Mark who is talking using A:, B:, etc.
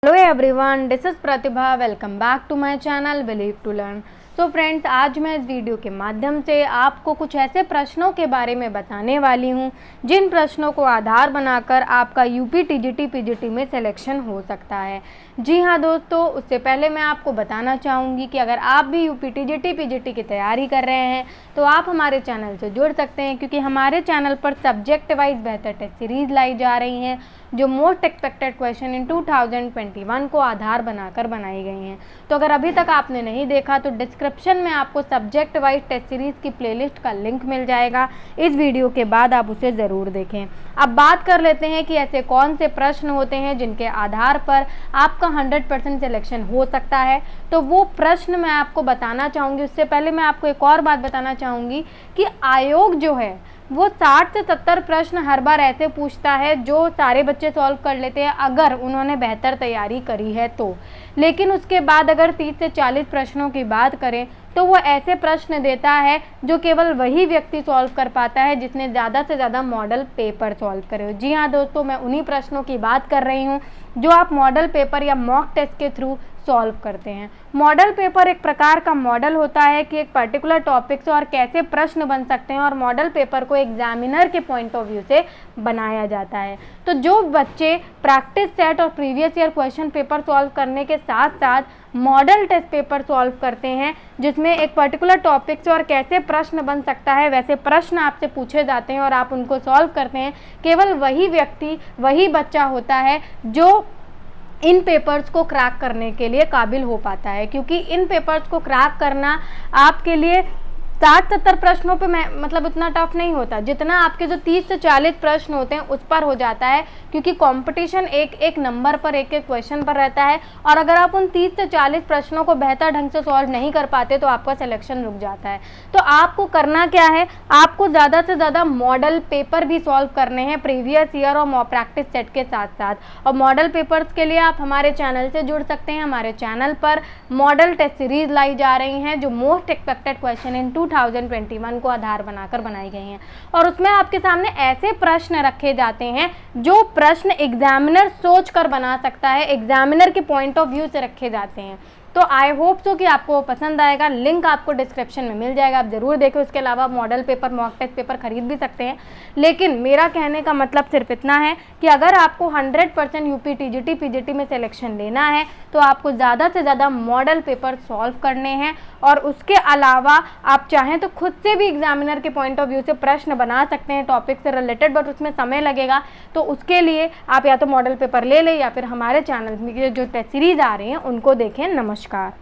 A: Hello everyone, this is Pratibha. Welcome back to my channel believe to learn. So friends, आज मैं इस video के माध्यम से आपको कुछ ऐसे प्रश्नों के बारे में बताने वाली हूं जिन प्रश्नों को आधार बनाकर आपका यूपी टीजीटी पीजीटी में सिलेक्शन हो सकता है। जी हाँ दोस्तों, उससे पहले मैं आपको बताना चाहूँगी कि अगर आप भी यूपी टीजीटी पीजीटी की तैयारी कर रहे हैं तो आप हमारे चैनल से जुड़ सकते हैं, क्योंकि हमारे चैनल पर सब्जेक्ट वाइज बेहतर टेस्ट सीरीज़ लाई जा रही हैं जो मोस्ट एक्सपेक्टेड क्वेश्चन इन 2021 को आधार बनाकर बनाई गई हैं। तो अगर अभी तक आपने नहीं देखा तो डिस्क्रिप्शन में आपको सब्जेक्ट वाइज टेस्ट सीरीज़ की प्लेलिस्ट का लिंक मिल जाएगा। इस वीडियो के बाद आप उसे ज़रूर देखें। अब बात कर लेते हैं कि ऐसे कौन से प्रश्न होते हैं जिनके आधार पर आपका 100% सिलेक्शन हो सकता है। तो वो प्रश्न मैं आपको बताना चाहूँगी। उससे पहले मैं आपको एक और बात बताना चाहूँगी कि आयोग जो है वो 60 से 70 प्रश्न हर बार ऐसे पूछता है जो सारे बच्चे सॉल्व कर लेते हैं अगर उन्होंने बेहतर तैयारी करी है तो। लेकिन उसके बाद अगर 30 से 40 प्रश्नों की बात करें तो वो ऐसे प्रश्न देता है जो केवल वही व्यक्ति सॉल्व कर पाता है जिसने ज़्यादा से ज़्यादा मॉडल पेपर सॉल्व करे हो। जी हाँ दोस्तों, मैं उन्हीं प्रश्नों की बात कर रही हूँ जो आप मॉडल पेपर या मॉक टेस्ट के थ्रू सॉल्व करते हैं। मॉडल पेपर एक प्रकार का मॉडल होता है कि एक पर्टिकुलर टॉपिक से और कैसे प्रश्न बन सकते हैं, और मॉडल पेपर को एग्जामिनर के पॉइंट ऑफ व्यू से बनाया जाता है। तो जो बच्चे प्रैक्टिस सेट और previous year question paper solve करने के साथ साथ मॉडल टेस्ट पेपर सॉल्व करते हैं जिसमें एक पर्टिकुलर टॉपिक से और कैसे प्रश्न बन सकता है वैसे प्रश्न आपसे पूछे जाते हैं और आप उनको सॉल्व करते हैं, केवल वही व्यक्ति, वही बच्चा होता है जो इन पेपर्स को क्रैक करने के लिए काबिल हो पाता है। क्योंकि इन पेपर्स को क्रैक करना आपके लिए 60-70 प्रश्नों पे मतलब उतना टफ नहीं होता जितना आपके जो 30 से 40 प्रश्न होते हैं उस पर हो जाता है, क्योंकि कंपटीशन एक एक नंबर पर, एक एक क्वेश्चन पर रहता है। और अगर आप उन 30 से 40 प्रश्नों को बेहतर ढंग से सॉल्व नहीं कर पाते तो आपका सिलेक्शन रुक जाता है। तो आपको करना क्या है, आपको ज़्यादा से ज़्यादा मॉडल पेपर भी सॉल्व करने हैं प्रीवियस ईयर और प्रैक्टिस सेट के साथ साथ। और मॉडल पेपर्स के लिए आप हमारे चैनल से जुड़ सकते हैं। हमारे चैनल पर मॉडल टेस्ट सीरीज लाई जा रही हैं जो मोस्ट एक्सपेक्टेड क्वेश्चन इन 2021 को आधार बनाकर बनाई गई हैं, और उसमें आपके सामने ऐसे प्रश्न रखे जाते हैं जो प्रश्न एग्जामिनर सोच कर बना सकता है, एग्जामिनर के पॉइंट ऑफ व्यू से रखे जाते हैं। तो आई होप सो कि आपको पसंद आएगा। लिंक आपको डिस्क्रिप्शन में मिल जाएगा, आप ज़रूर देखें। उसके अलावा model paper, mock test paper खरीद भी सकते हैं। लेकिन मेरा कहने का मतलब सिर्फ इतना है कि अगर आपको 100% यूपी टीजीटी पीजीटी में सिलेक्शन लेना है तो आपको ज़्यादा से ज़्यादा मॉडल पेपर सॉल्व करने हैं, और उसके अलावा आप चाहें तो खुद से भी एग्जामिनर के पॉइंट ऑफ व्यू से प्रश्न बना सकते हैं टॉपिक से रिलेटेड, बट उसमें समय लगेगा। तो उसके लिए आप या तो मॉडल पेपर ले लें या फिर हमारे चैनल में जो टेस्ट सीरीज़ आ रही हैं उनको देखें। नमस्कार।